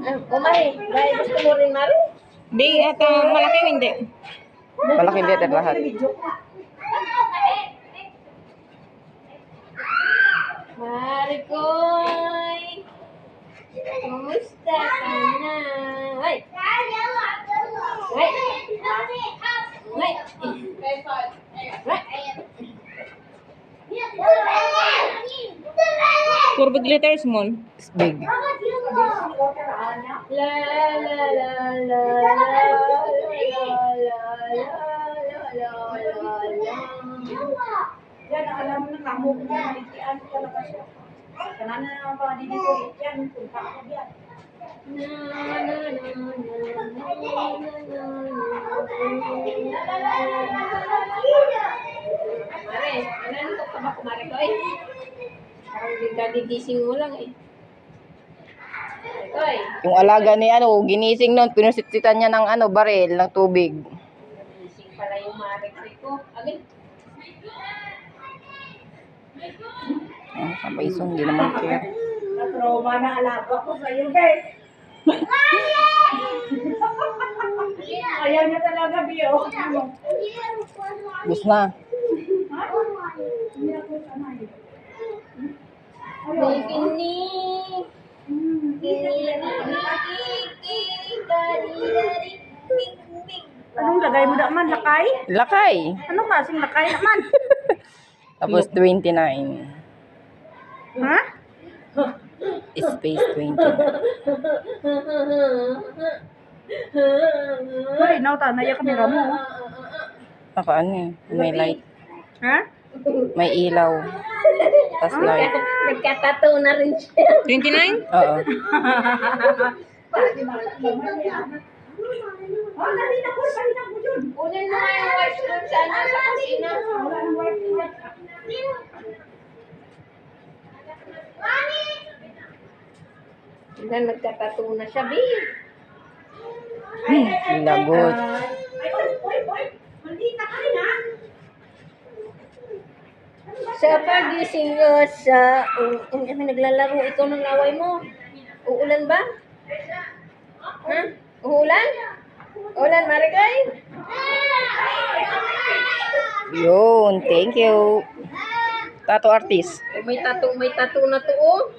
Kumari, dahil gusto mo rin, Mari? Di, at malaki hindi. Malaki hindi at lahat. Marikoy! Kumusta ka na? Ay! Ay! Ay! Puro big letters small. It's big. La la la la la Yan, alam mo na kamok niya, malikian talaga siya. Kanana naman pa dito ko, yan, punta ako yan. Mare, nanantok ka ba kumari ko eh? Parang gigising mo lang eh. Koy, Yung alaga ni ginising noon, pinusitsitan niya ng baril ng tubig. gising pala yung mare ko. Agad. Kapaison, hindi naman care. Na-trauma na alaga ko sa'yo, guys. Ayaw niya talaga, Bio. Bus na. Bikinig. Anong lagay mo naman? Lakay? Lakay. Anong klaseng lakay naman? Tapos 29. Ha? Space 29. Ay, nauta na yung kamera mo. Ako may light. Ha? May ilaw. Tapos light. Nagkatato na rin siya. 29? Oo. Oh, dali na po, dali na po yun. Kunin mo nga yung wipes doon sa kusina. Nagkatato na siya, Bi. Lagot. Ay, oy, maldita ka rin, ha? Sa pagising nyo sa... naglalaro ikaw ng laway mo. Uulan ba? Ha? Uulan? Uulan, Marikay? Yun, thank you. Tattoo artist. May tattoo na to, oh.